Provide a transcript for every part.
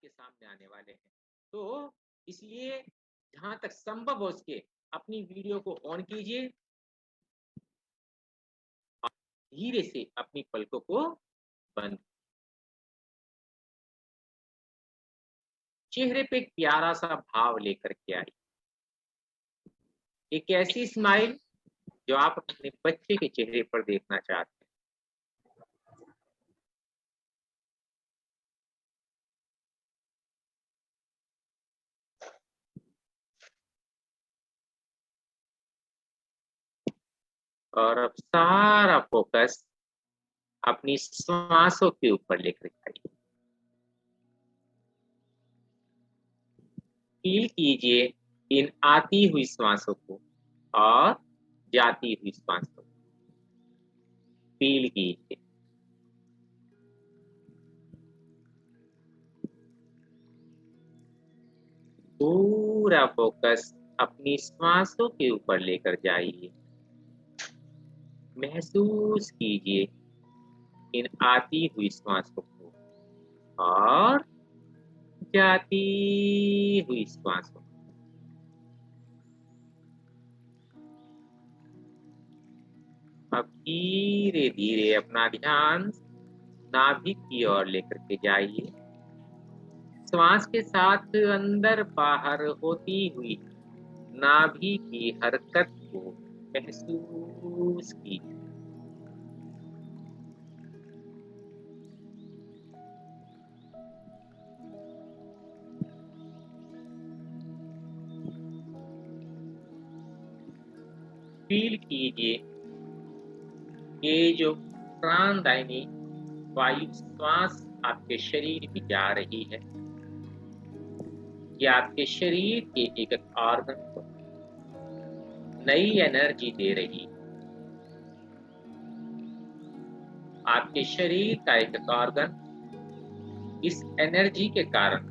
आपके सामने आने वाले हैं। तो इसलिए जहाँ तक संभव हो सके अपनी वीडियो को ऑन कीजिए, धीरे से अपनी पलकों को बंद, चेहरे पे एक प्यारा-सा भाव लेकर के आइए। एक ऐसी स्माइल जो आप अपने बच्चे के चेहरे पर देखना चाहते हैं। और अब सारा फ़ोकस अपनी श्वासों के ऊपर लेकर के आइए। फ़ील कीजिए इन आती हुई श्वासों को और जाती हुई श्वासों को। फ़ील कीजिए। पूरा फ़ोकस अपनी श्वासों के ऊपर लेकर जाइए। महसूस कीजिए इन आती हुई श्वासों को और जाती हुई श्वासों को। अब धीरे-धीरे अपना ध्यान नाभि की ओर लेकर के जाइए। श्वास के साथ अंदर-बाहर होती हुई नाभि की हरकत को महसूस कीजिए। फ़ील कीजिए ये जो प्राणदायिनी वायु श्वास आपके शरीर में जा रही है, ये आपके शरीर के एक-एक ऑर्गन को नई एनर्जी दे रही है। आपके शरीर का एक-एक ऑर्गन इस एनर्जी के कारण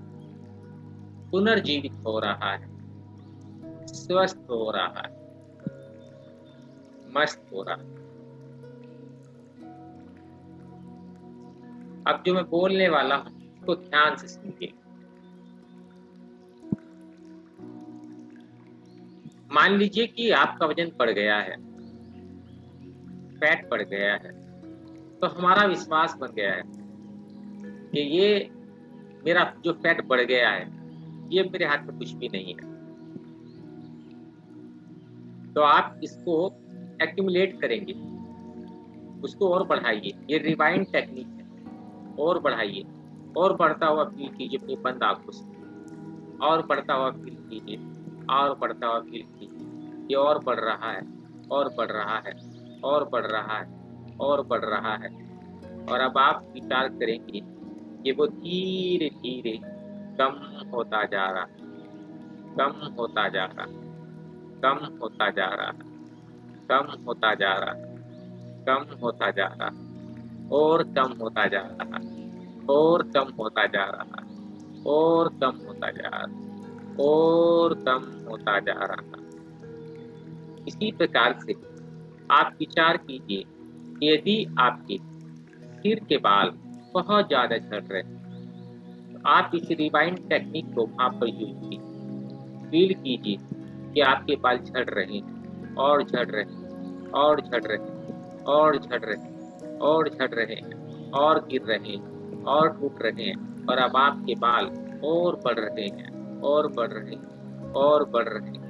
पुनर्जीवित हो रहा है, स्वस्थ हो रहा है, मस्त हो रहा है। अब जो मैं बोलने वाला हूँ, उसको ध्यान से सुनिए। मान लीजिए कि आपका वज़न बढ़ गया है, फैट बढ़ गया है, तो हमारा विश्वास बन गया है कि ये मेरा जो फैट बढ़ गया है, ये मेरे हाथ में कुछ भी नहीं है। तो आप इसको एक्युमुलेट करेंगे, उसको और बढ़ाइए। ये रिवाइंड टेक्निक है, और बढ़ाइए, और बढ़ता हुआ फ़ील कीजिए अपनी बंद आँखों से, और बढ़ता हुआ फ़ील कीजिए, और बढ़ता हुआ फ़ील कीजिए। ये और बढ़ रहा है, और बढ़ रहा है, और बढ़ रहा है, और बढ़ रहा है। और अब आप विचार करेंगे कि वो धीरे-धीरे कम होता जा रहा है, कम होता जा रहा है, कम होता जा रहा है, कम होता जा रहा है, कम होता जा रहा है, और कम होता जा रहा है, और कम होता जा रहा है, और कम होता जा रहा है, और कम होता जा रहा है। इसी प्रकार से आप विचार कीजिए कि यदि आपके सिर के बाल बहुत ज़्यादा झड़ रहे हैं, तो आप इस रिवाइंड टेक्निक को वहाँ पर यूज़ कीजिए। फ़ील कीजिए कि आपके बाल झड़ रहे हैं, और झड़ रहे हैं, और झड़ रहे हैं, और झड़ रहे हैं, और झड़ रहे हैं, और गिर रहे हैं, और टूट रहे हैं। और अब आपके बाल और बढ़ रहे हैं, और बढ़ रहे हैं, और बढ़ रहे हैं।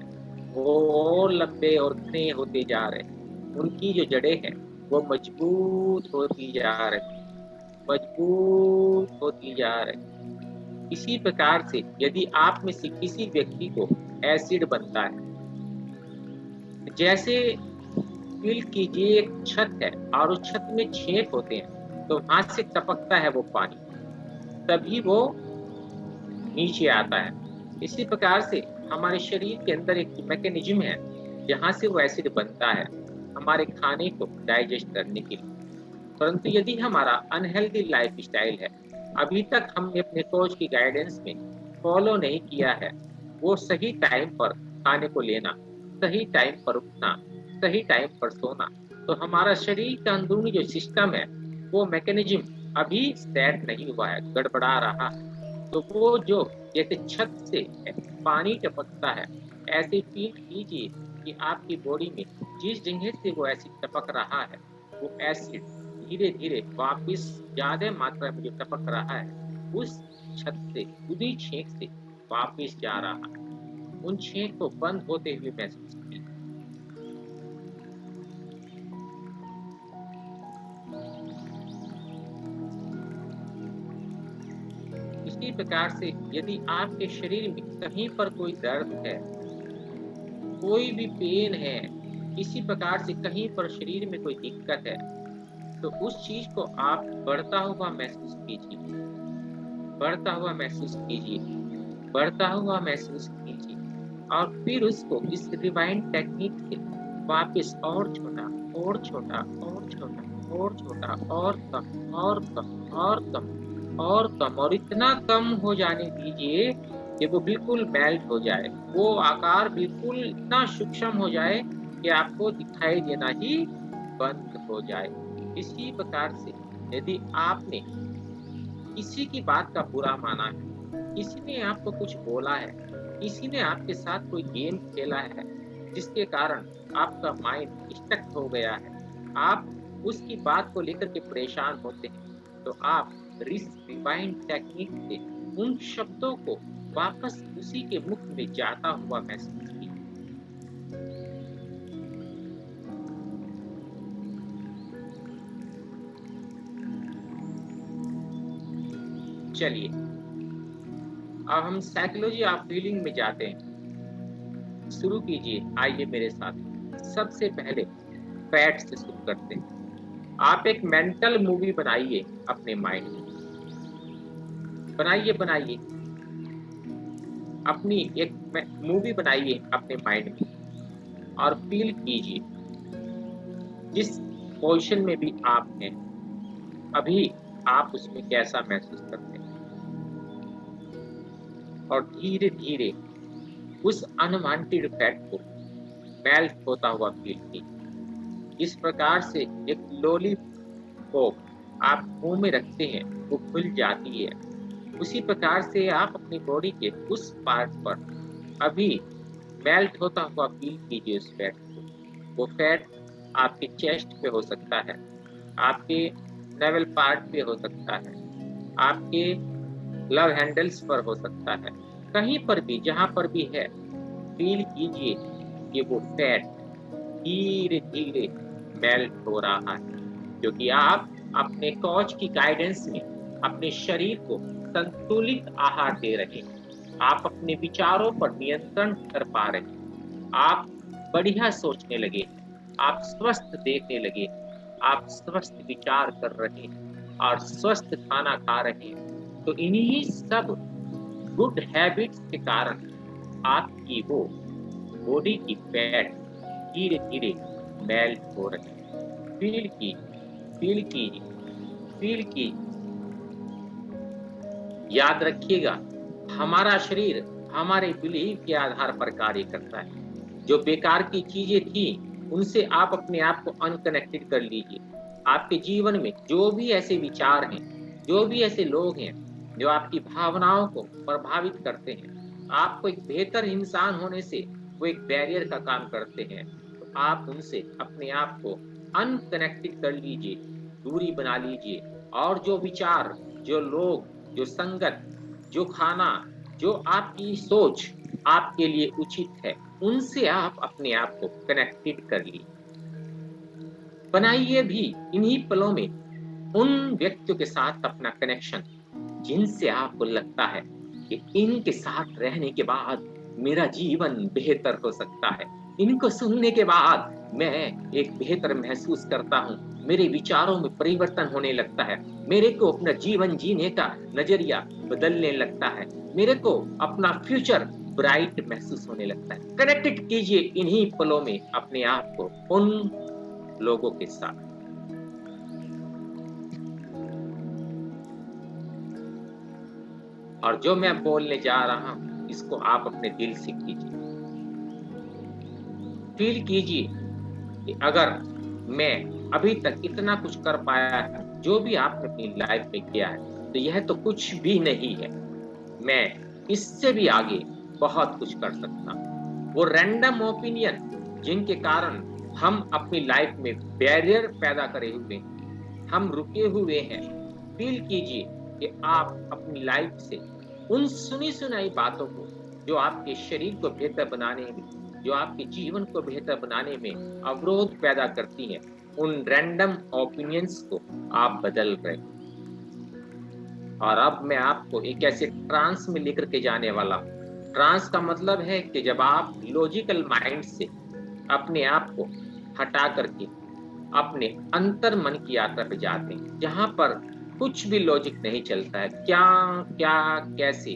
वो और लंबे और घने होते जा रहे हैं। उनकी जो जड़ें हैं, वो मजबूत होती जा रही हैं, मजबूत होती जा रही हैं। इसी प्रकार से यदि आप में से किसी व्यक्ति को एसिड बनता है, जैसे फ़ील कीजिए एक छत है और उस छत में छेद होते हैं, तो वहाँ से टपकता है वो पानी, तभी वो नीचे आता है। इसी प्रकार से हमारे शरीर के अंदर एक मैकेनिज़्म है, जहाँ से वो एसिड बनता है, हमारे खाने को डाइजेस्ट करने के लिए। परंतु यदि हमारा अनहेल्दी लाइफ़स्टाइल है, अभी तक हमने अपने कोच की गाइडेंस में फ़ॉलो नहीं किया है, वो सही टाइम पर खाने को लेना, सही टाइम पर उठना, सही टाइम पर सोना, तो हमारा शरीर का अंदरूनी जो सिस्टम है, वो मैकेनिज़्म अभी सेट नहीं हुआ है, गड़बड़ा रहा है। तो वो जो जैसे छत से पानी टपकता है, ऐसे फील कीजिए कि आपकी बॉडी में जिस जगह से वो एसिड टपक रहा है, वो एसिड धीरे-धीरे वापस ज़्यादा मात्रा में जो टपक रहा है, उस छत से, उसी छेक से वापस जा रहा है। उन छेक को बंद होते हुए महसूस कीजिए। इसी प्रकार से यदि आपके शरीर में कहीं पर कोई दर्द है, कोई भी पेन है, किसी प्रकार से कहीं पर शरीर में कोई दिक्कत है, तो उस चीज़ को आप बढ़ता हुआ महसूस कीजिए, बढ़ता हुआ महसूस कीजिए, बढ़ता हुआ महसूस कीजिए और फिर उसको इस रिवाइंड टेक्निक से वापस और छोटा, और छोटा, और छोटा, और छोटा, और कम, और कम, और कम, और कम और इतना कम हो जाने दीजिए कि वो बिल्कुल मेल्ट हो जाए। वो आकार बिल्कुल इतना सूक्ष्म हो जाए कि आपको दिखाई देना ही बंद हो जाए। इसी प्रकार से यदि आपने किसी की बात का बुरा माना है, किसी ने आपको कुछ बोला है, किसी ने आपके साथ कोई गेम खेला है, जिसके कारण आपका माइंड स्टक हो गया है, आप उसकी बात को लेकर के परेशान होते हैं, तो आप रिवाइंड टेक्निक से उन शब्दों को वापस उसी के मुख में जाता हुआ महसूस कीजिए। चलिए, अब हम साइकोलॉजी ऑफ फीलिंग में जाते हैं। शुरू कीजिए, आइए मेरे साथ। सबसे पहले फैट से शुरू करते हैं। आप एक मेंटल मूवी बनाइए अपने माइंड में। बनाइए, बनाइए। अपनी एक मूवी बनाइए अपने माइंड में और फील कीजिए जिस पोजीशन में भी आप हैं, अभी आप उसमें कैसा महसूस करते हैं और धीरे-धीरे उस अनवांटेड फैट को मेल्ट होता हुआ फील कीजिए। इस प्रकार से एक लॉलीपॉप आप मुँह में रखते हैं, वो खुल जाती है। उसी प्रकार से आप अपनी बॉडी के उस पार्ट पर अभी मेल्ट होता हुआ फील कीजिए उस फैट को। वो फैट आपके चेस्ट पे हो सकता है, आपके नेवल पार्ट पे हो सकता है, आपके लव हैंडल्स पर हो सकता है, कहीं पर भी जहाँ पर भी है, फील कीजिए कि वो फैट धीरे-धीरे मेल्ट हो रहा है, क्योंकि आप अपने कोच की गाइडेंस में अपने शरीर को संतुलित आहार दे रहे हैं। आप अपने विचारों पर नियंत्रण कर पा रहे हैं। आप बढ़िया सोचने लगे, आप स्वस्थ देखने लगे, आप स्वस्थ विचार कर रहे हैं और स्वस्थ खाना खा रहे हैं। तो इन्हीं सब गुड हैबिट्स के कारण आपकी वो बॉडी की फैट धीरे-धीरे मेल्ट हो रही है। फील कीजिए, फील कीजिए, फील कीजिए। याद रखिएगा, हमारा शरीर हमारे बिलीव के आधार पर कार्य करता है। जो बेकार की चीजें थी, उनसे आप अपने आप को अनकनेक्टेड कर लीजिए। आपके जीवन में जो भी ऐसे विचार हैं, जो भी ऐसे लोग हैं, जो आपकी भावनाओं को प्रभावित करते हैं, आपको एक बेहतर इंसान होने से वो एक बैरियर का काम करते हैं, तो आप उनसे अपने आप को अनकनेक्टेड कर लीजिए, दूरी बना लीजिए और जो विचार, जो लोग, जो संगत, जो खाना, जो आपकी सोच आपके लिए उचित है, उनसे आप अपने आप को कनेक्टेड कर लीजिए। बनाइए भी इन्हीं पलों में उन व्यक्तियों के साथ अपना कनेक्शन, जिनसे आपको लगता है कि इनके साथ रहने के बाद मेरा जीवन बेहतर हो सकता है। इनको सुनने के बाद मैं एक बेहतर महसूस करता हूँ। मेरे विचारों में परिवर्तन होने लगता है। मेरे को अपना जीवन जीने का नज़रिया बदलने लगता है। मेरे को अपना फ्यूचर ब्राइट महसूस होने लगता है। कनेक्टेड कीजिए इन्हीं पलों में अपने आप को उन लोगों के साथ। और जो मैं बोलने जा रहा हूँ, इसको आप अपने दिल से कीजिए। फील कीजिए कि अगर मैं अभी तक इतना कुछ कर पाया है, जो भी आपने अपनी लाइफ में किया है, तो यह तो कुछ भी नहीं है। मैं इससे भी आगे बहुत कुछ कर सकता हूँ। वो रैंडम ओपिनियन जिनके कारण हम अपनी लाइफ में बैरियर पैदा करे हुए हैं, हम रुके हुए हैं, फील कीजिए कि आप अपनी लाइफ से उन सुनी सुनाई बातों को जो आपके शरीर को बेहतर बनाने में, जो आपके जीवन को बेहतर बनाने में अवरोध पैदा करती हैं, उन रैंडम ओपिनियंस को आप बदल रहे हैं। और अब मैं आपको एक ऐसे ट्रांस में लेकर के जाने वाला हूँ। ट्रांस का मतलब है कि जब आप लॉजिकल माइंड से अपने आप को हटा करके अपने अंतर मन की यात्रा पे जाते हैं, जहां पर कुछ भी लॉजिक नहीं चलता है। क्या, क्या, कैसे,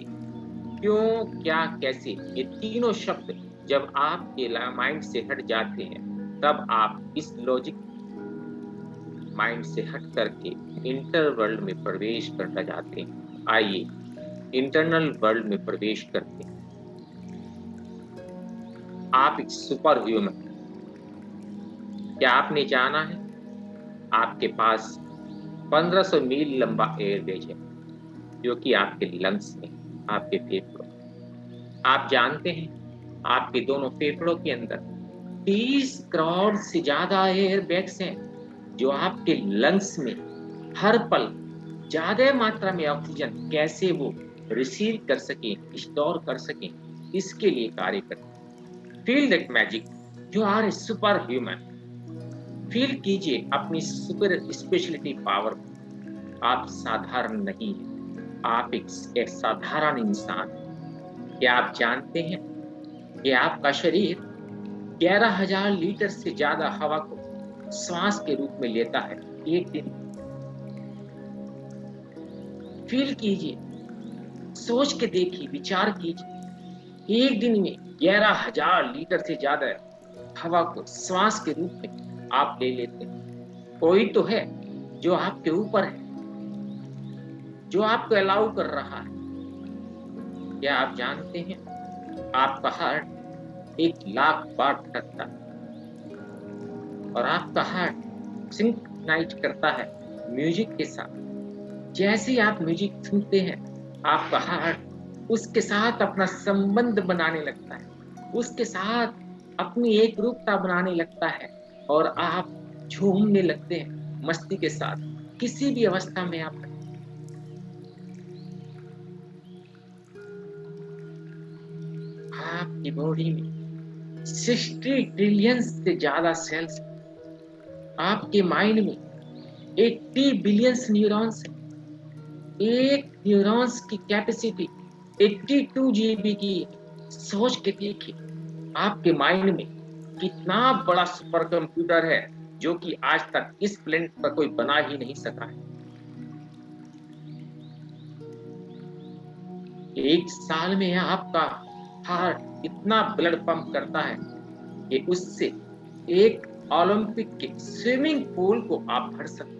क्यों, क्या, कैसे, ये तीनों शब्द जब आपके माइंड से हट जाते हैं, तब आप इस लॉजिक माइंड से हट करके इंटर वर्ल्ड में प्रवेश करना चाहते हैं। आइए इंटरनल वर्ल्ड में प्रवेश करते हैं। आप एक सुपर ह्यूमन। क्या आपने जाना है आपके पास 1500 मील लंबा एयरवेज है, जो कि आपके लंग्स में, आपके फेफड़ों। आप जानते हैं आपके दोनों फेफड़ों के अंदर 30 करोड़ से ज्यादा एयर बैग्स हैं, जो आपके लंग्स में हर पल ज्यादा मात्रा में ऑक्सीजन कैसे वो रिसीव कर सके, स्टोर कर सके, इसके लिए कार्य करते। Feel that magic, you are a super human. Feel कीजिए अपनी सुपर स्पेशलिटी पावर। आप साधारण नहीं हैं, आप एक साधारण इंसान हैं। क्या आप जानते हैं कि आपका शरीर 11,000 लीटर से ज्यादा हवा को श्वास के रूप में लेता है एक दिन? फील कीजिए, सोच के देखिए, विचार कीजिए, एक दिन में 11,000 लीटर से ज्यादा हवा को श्वास के रूप में आप ले लेते हैं। कोई तो है जो आपके ऊपर है, जो आपको अलाउ कर रहा है। क्या आप जानते हैं आपका हार्ट 1,00,000 बार धड़कता है, और आपका हार्ट सिंक्रोनाइज करता है म्यूजिक के साथ। जैसे ही आप म्यूजिक सुनते हैं, आपका हार्ट उसके साथ अपना संबंध बनाने लगता है, उसके साथ अपनी एक रूपता बनाने लगता है, और आप झूमने लगते हैं मस्ती के साथ। किसी भी अवस्था में आप आपकी बॉडी में 60 ट्रिलियन से ज्यादा सेल्स, आपके माइंड में 80 बिलियन न्यूरॉन्स है। एक न्यूरॉन्स की कैपेसिटी 82 जीबी की। सोच के देखिए आपके माइंड में कितना बड़ा सुपर कंप्यूटर है, जो कि आज तक इस प्लेनेट पर कोई बना ही नहीं सका है। एक साल में आपका हार्ट इतना ब्लड पंप करता है कि उससे एक ओलंपिक के स्विमिंग पूल को आप भर सकते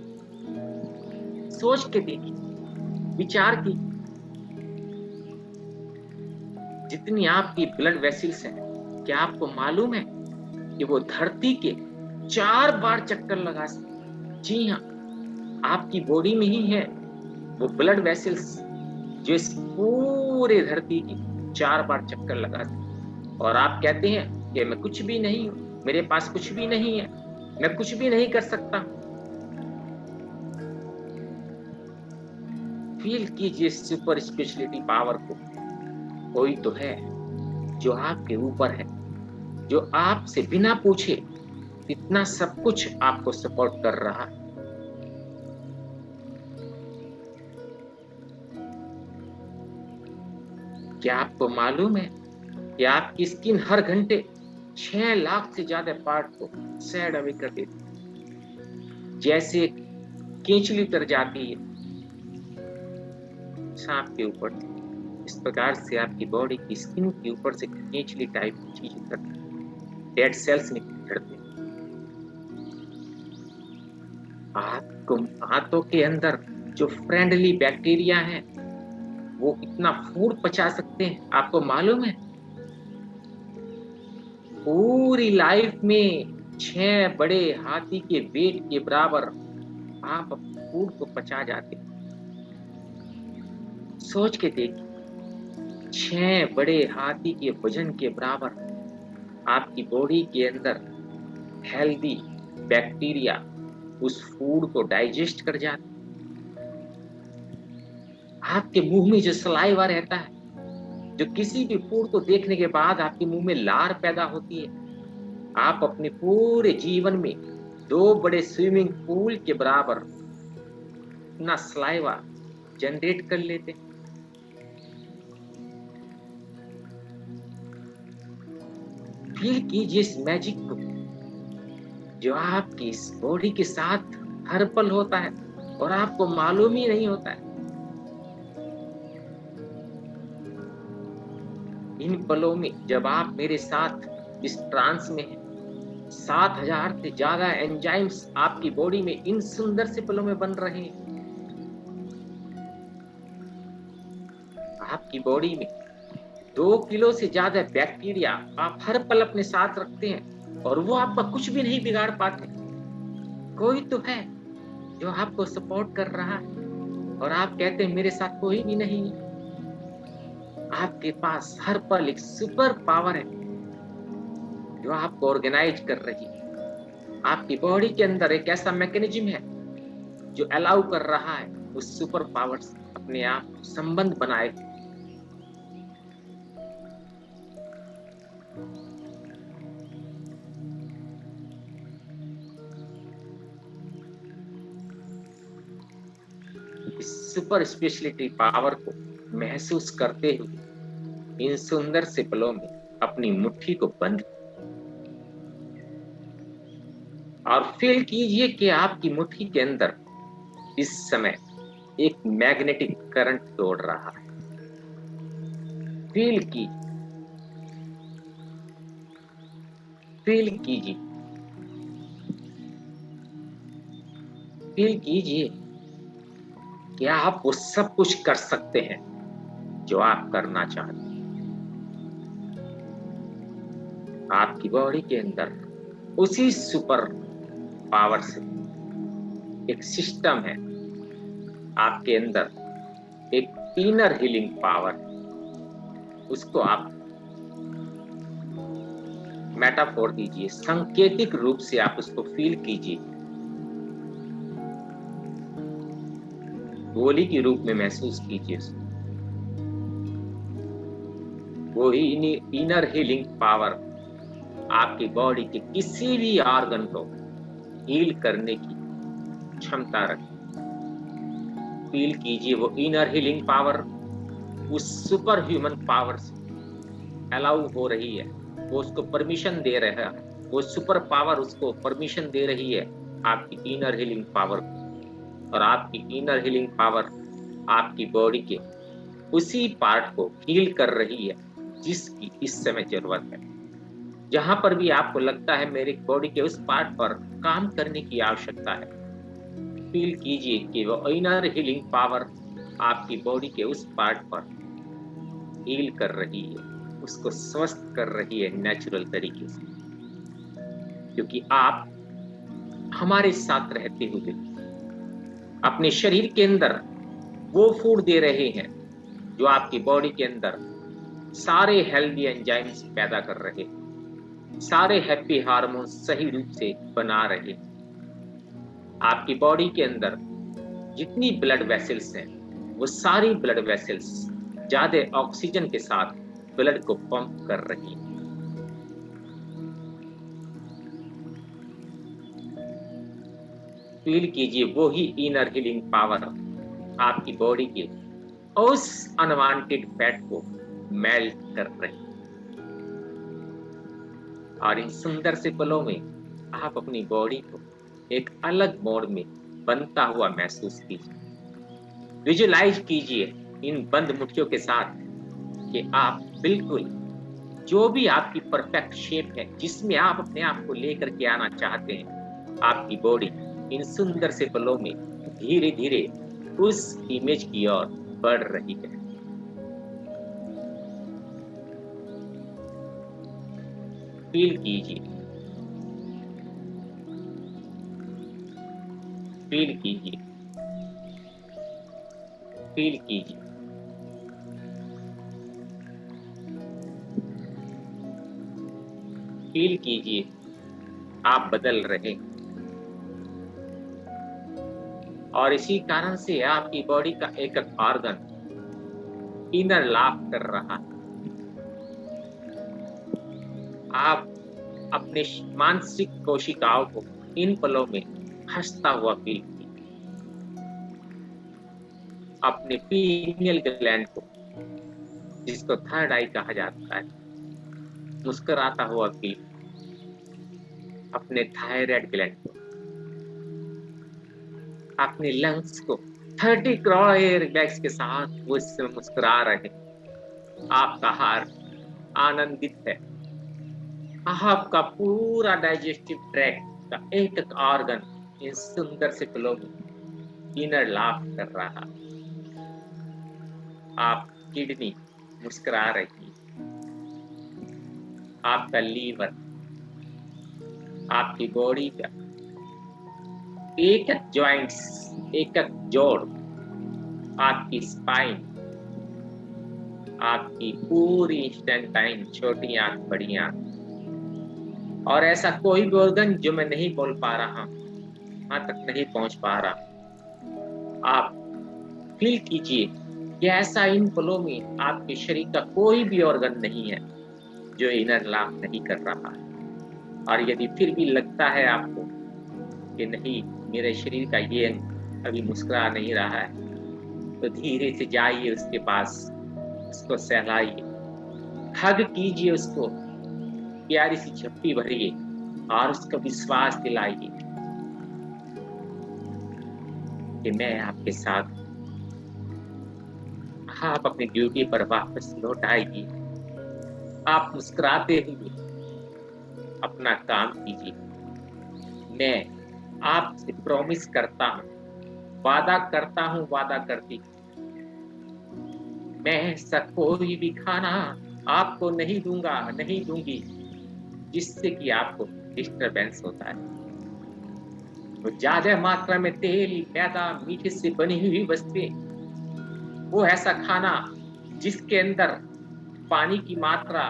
हैं। सोच के देखिए, विचार की, जितनी आपकी ब्लड वेसल्स हैं, क्या आपको मालूम है कि वो धरती के 4 बार चक्कर लगा सकते? जी हाँ, आपकी बॉडी में ही है वो ब्लड वेसल्स, जो इस पूरे धरती की 4 बार चक्कर लगा सकते। और आप कहते हैं कि मैं कुछ भी नहीं हूं, मेरे पास कुछ भी नहीं है, मैं कुछ भी नहीं कर सकता। फील कीजिए सुपर स्पेशलिटी पावर को। कोई तो है जो आपके ऊपर है, जो आपसे बिना पूछे इतना सब कुछ आपको सपोर्ट कर रहा है। क्या आपको मालूम है कि आपकी स्किन हर घंटे 6 लाख से ज्यादा पार्ट को सैड अवे कर देती है, जैसे केंचुली उतर जाती है सांप के ऊपर। इस प्रकार से आपकी बॉडी की स्किन के ऊपर से केंचुली टाइप की चीजें उतरती है, डेड सेल्स निकलते हैं। आपको हाथों के अंदर जो फ्रेंडली बैक्टीरिया हैं, वो इतना फूड पचा सकते हैं, आपको मालूम है? पूरी लाइफ में 6 बड़े हाथी के वेट के बराबर आप फूड को पचा जाते हैं। सोच के देखिए, 6 बड़े हाथी के वजन के बराबर आपकी बॉडी के अंदर हेल्दी बैक्टीरिया उस फूड को डाइजेस्ट कर जाते। आपके मुंह में जो सलाइवा रहता है, जो किसी भी फूड को देखने के बाद आपके मुंह में लार पैदा होती है, आप अपने पूरे जीवन में 2 बड़े स्विमिंग पूल के बराबर इतना सलाइवा जनरेट कर लेते। फील कीजिए इस मैजिक को जो आपकी इस बॉडी के साथ हर पल होता है और आपको मालूम ही नहीं होता है। इन पलों में जब आप मेरे साथ इस ट्रांस में हैं, 7,000 से ज्यादा एंजाइम्स आपकी बॉडी में इन सुंदर से पलों में बन रहे हैं। आपकी बॉडी में 2 किलो से ज्यादा बैक्टीरिया आप हर पल अपने साथ रखते हैं और वो आपका कुछ भी नहीं बिगाड़ पाते। कोई तो है जो आपको सपोर्ट कर रहा है और आप कहते हैं मेरे साथ कोई भी नहीं है। आपके पास हर पल एक सुपर पावर है जो आपको ऑर्गेनाइज कर रही है। आपकी बॉडी के अंदर एक ऐसा मैकेनिज्म है जो अलाउ कर रहा है उस सुपर पावर से अपने आप संबंध बनाए। इस सुपर स्पेशलिटी पावर को महसूस करते हुए इन सुंदर से पलों में अपनी मुट्ठी को बंद और फील कीजिए कि आपकी मुट्ठी के अंदर इस समय एक मैग्नेटिक करंट दौड़ रहा है। फील की फील कीजिए फील कीजिए कि आप वो सब कुछ कर सकते हैं जो आप करना चाहते हैं। आपकी बॉडी के अंदर उसी सुपर पावर से एक सिस्टम है। आपके अंदर एक इनर हीलिंग पावर, उसको आप मेटाफोर दीजिए, सांकेतिक रूप से आप उसको फील कीजिए, गोली के रूप में महसूस कीजिए। वो इनर हीलिंग पावर आपकी बॉडी के किसी भी ऑर्गन को हील करने की क्षमता रखती। फील कीजिए वो इनर हीलिंग पावर उस सुपर ह्यूमन पावर से अलाउ हो रही है, वो उसको परमिशन दे रहा है, वो सुपर पावर उसको परमिशन दे रही है आपकी इनर हीलिंग पावर को। और आपकी इनर हीलिंग पावर आपकी बॉडी के उसी पार्ट को हील कर रही है जिसकी इस समय जरूरत है। जहां पर भी आपको लगता है मेरी बॉडी के उस पार्ट पर काम करने की आवश्यकता है, फील कीजिए कि वो इनर हीलिंग पावर आपकी बॉडी के उस पार्ट पर हील कर रही है, उसको स्वस्थ कर रही है नेचुरल तरीके से। क्योंकि आप हमारे साथ रहते हुए अपने शरीर के अंदर वो फूड दे रहे हैं जो आपकी बॉडी के अंदर सारे हेल्दी एंजाइम्स पैदा कर रहे हैं, सारे हैप्पी हार्मोन्स सही रूप से बना रहे हैं। आपकी बॉडी के अंदर जितनी ब्लड वेसल्स हैं वो सारी ब्लड वेसल्स ज्यादा ऑक्सीजन के साथ ब्लड को पंप कर रही हैं। फील कीजिए वो ही इनर हीलिंग पावर आपकी बॉडी के उस अनवांटेड फैट को मेल्ट कर रही। और इन सुंदर से पलों में आप अपनी बॉडी को एक अलग मोड में बनता हुआ महसूस कीजिए। विजुलाइज कीजिए इन बंद मुट्ठियों के साथ कि आप बिल्कुल जो भी आपकी परफेक्ट शेप है जिसमें आप अपने आप को लेकर के आना चाहते हैं, आपकी बॉडी इन सुंदर से पलों में धीरे धीरे उस इमेज की ओर बढ़ रही है। फील कीजिए, फील कीजिए, फील कीजिए। फील कीजिए आप बदल रहे हैं। और इसी कारण से आपकी बॉडी का एक एक ऑर्गन इनर लाफ कर रहा है। आप अपने मानसिक कोशिकाओं को इन पलों में हंसता हुआ फील कीजिए। अपने पीनियल ग्लैंड को, जिसको थर्ड आई कहा जाता है, मुस्कुराता हुआ फील। अपने थायराइड ग्लैंड को, अपने लंग्स को 30 करोड़ एयर बैग्स के साथ वो इस समय मुस्कुरा रहे हैं। आपका हार्ट आनंदित है। आपका पूरा डाइजेस्टिव ट्रैक्ट का एक एक ऑर्गन इन सुंदर से फ्लो में इनर लाफ कर रहा। आप किडनी मुस्कुरा रही है। आपका लीवर, आपकी बॉडी का एक एक जॉइंट्स, एक एक जोड़, आपकी स्पाइन, आपकी पूरी इंस्टेंटाइन छोटी आंख बड़ी आंख, और ऐसा कोई भी ऑर्गन जो मैं नहीं बोल पा रहा, वहां तक नहीं पहुंच पा रहा। आप फील कीजिए कि ऐसा इन पलों में आपके शरीर का कोई भी ऑर्गन नहीं है जो इनर लाफ नहीं कर रहा है। और यदि फिर भी लगता है आपको कि नहीं, मेरे शरीर का ये अंग अभी मुस्कुरा नहीं रहा है, तो धीरे से जाइए उसके पास, उसको सहलाइए, हग कीजिए, उसको प्यारी सी झप्पी भरिए और उसको विश्वास दिलाइए कि मैं आपके साथ। आप अपनी ड्यूटी पर वापस लौट आएगी। आप मुस्कुराते हुए अपना काम कीजिए। मैं आपसे प्रॉमिस करता हूं, वादा करता हूं, वादा करती हूं, मैं ऐसा कोई भी खाना आपको नहीं दूंगा, नहीं दूंगी जिससे कि आपको डिस्टरबेंस होता है। तो ज्यादा मात्रा में तेल, मैदा, मीठे से बनी हुई वस्तुएं, वो ऐसा खाना जिसके अंदर पानी की मात्रा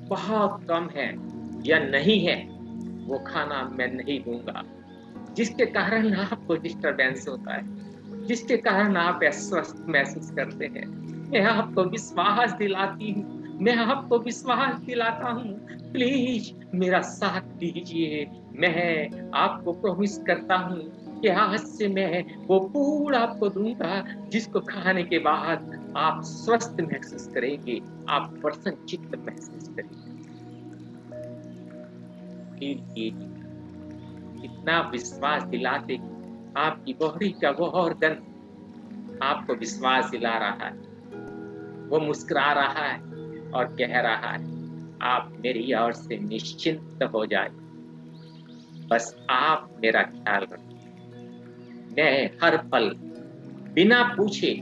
बहुत कम है या नहीं है, वो खाना मैं नहीं दूंगा, जिसके कारण आपको डिस्टरबेंस होता है, जिसके कारण आप अस्वस्थ महसूस करते हैं। मैं आपको विश्वास दिलाती हूँ, मैं आपको विश्वास दिलाता हूँ, प्लीज मेरा साथ दीजिए। मैं आपको प्रॉमिस करता हूँ कि आज से मैं वो फूड आपको दूंगा जिसको खाने के बाद आप स्वस्थ महसूस करेंगे, आप प्रसन्न चित्त महसूस करेंगे। इतना विश्वास दिलाते आपकी बॉडी का वो ऑर्गन आपको विश्वास दिला रहा है, वो मुस्कुरा रहा है और कह रहा है आप मेरी ओर से निश्चिंत हो जाए, बस आप मेरा ख्याल रखें। मैं हर पल बिना पूछे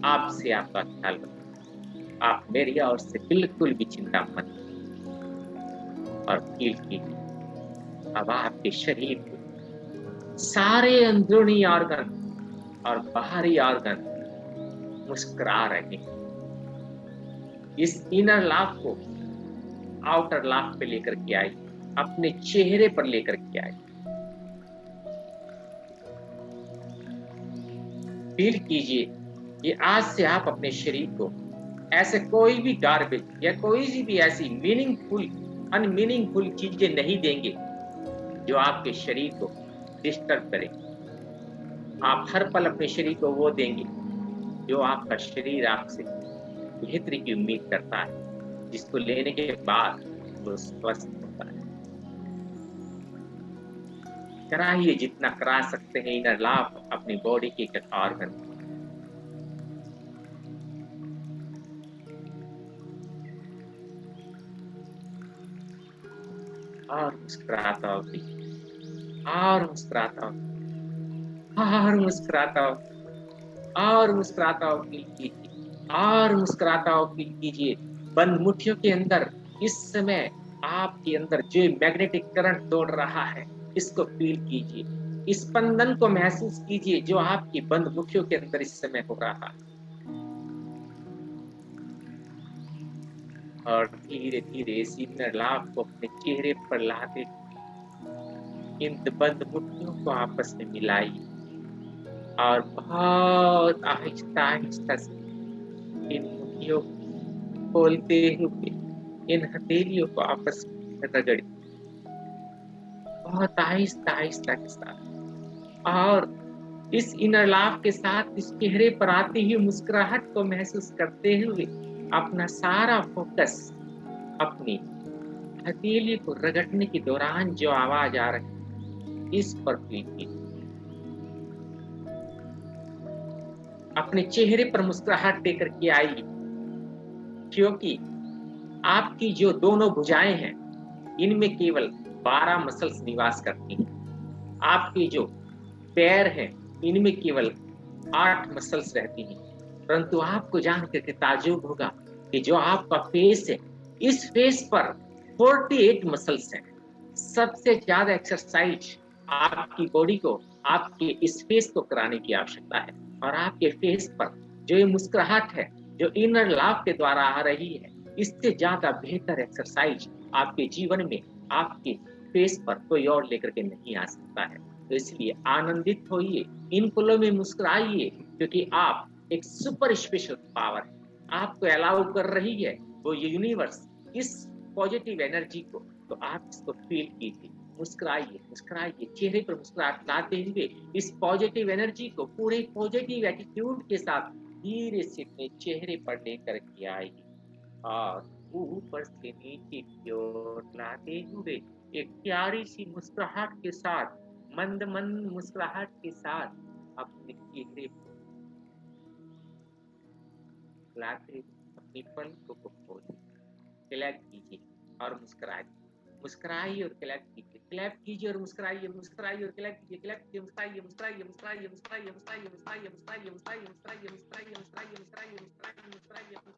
आपसे आपका ख्याल रखूं। आप मेरी ओर से बिल्कुल भी चिंता मत करें। और फील कीजिए अब आपके शरीर के सारे अंदरूनी ऑर्गन और बाहरी ऑर्गन मुस्कुरा रहे हैं। इस इनर लाफ को आउटर लाफ पे लेकर के आए, अपने चेहरे पर लेकर के आए। फील कीजिए कि आज से आप अपने शरीर को ऐसे कोई भी गार्बेज या कोई भी ऐसी मीनिंगफुल अनमीनिंगफुल चीजें नहीं देंगे जो आपके शरीर को डिस्टर्ब करे। आप हर पल अपने शरीर को वो देंगे जो आपका शरीर आपसे बेहतरी की उम्मीद करता है, जिसको लेने के बाद वो स्वस्थ होता है। कराइए जितना करा सकते हैं इनर लाफ अपनी बॉडी के एक ऑर्गन। और मुस्कुराता हो, और मुस्कुराता हो, और मुस्कुराता हो, और मुस्कुराता हो, फील कीजिए, और मुस्कुराता हो, फील कीजिए। बंद मुट्ठियों के अंदर इस समय आपके अंदर जो मैग्नेटिक करंट दौड़ रहा है, इसको फील कीजिए, इस स्पंदन को महसूस कीजिए जो आपकी बंद मुट्ठियों के अंदर इस समय हो रहा है। और धीरे-धीरे इस इनर लाव को अपने चेहरे पर लाते इन बंद मुट्ठियों को आपस में मिलाइए और बहुत आहिस्ता-आहिस्ता से इन मुट्ठियों को खोलते हुए इन हथेलियों को आपस में रगड़िए, बहुत आहिस्ता-आहिस्ता के साथ और इस इनर लाव के साथ इस चेहरे पर आती हुई मुस्कुराहट को महसूस करते हुए अपना सारा फोकस अपनी हथेली को रगड़ने के दौरान जो आवाज आ रही है इस पर फील कीजिए। अपने चेहरे पर मुस्कुराहट लेकर के आइए, क्योंकि आपकी जो दोनों भुजाएं हैं इनमें केवल 12 मसल्स निवास करती हैं। आपके जो पैर हैं इनमें केवल 8 मसल्स रहती हैं। परंतु आपको जान करके ताज्जुब होगा कि जो आपका फेस है इस फेस पर 48 मसल्स हैं। सबसे ज्यादा एक्सरसाइज आपकी बॉडी को आपके इस फेस को कराने की आवश्यकता है और आपके फेस पर जो ये मुस्कुराहट है जो इनर लाव के द्वारा आ रही है इससे ज्यादा बेहतर एक्सरसाइज आपके जीवन में आपके फेस पर कोई और लेकर के नहीं आ सकता है। तो इसलिए आनंदित होइए, इन पलों में मुस्कुराइए, क्योंकि आप एक सुपर स्पेशल पावर है आपको अलाउ कर रही है वो यूनिवर्स इस पॉजिटिव एनर्जी को। तो आप इसको फील कीजिए, मुस्कुराइए, मुस्कुराइए, चेहरे पर मुस्कुराहट लाते हुए इस पॉजिटिव एनर्जी को पूरे पॉजिटिव एटीट्यूड के साथ धीरे से अपने चेहरे पर लेकर के आइए और ऊपर से नीचे की ओर लाते हुए एक प्यारी सी मुस्कुराहट के साथ मंद मंद मुस्कुराहट के साथ अपने चेहरे पर लाते अपनी पलकों को खोलिए, क्लैप कीजिए और मुस्कुराइए, मुस्कुराइए और क्लैप कीजिए, क्लैप कीजिए और मुस्कुराइए, मुस्कुराइए और क्लैप कीजिए, क्लैप कीजिए, मुस्कुराइए, मुस्कुराइए, मुस्कुराइए, मुस्कुराइए, मुस्कुराइए, मुस्कुराइए, मुस्कुराइए, मुस्कुराइए, मुस्कुराइए, मुस्कुराइए, मुस्कुराइए, मुस्कुराइए, मुस्कुराइए, मुस्कुराइए, मुस्कुराइए, मुस्कुराइए,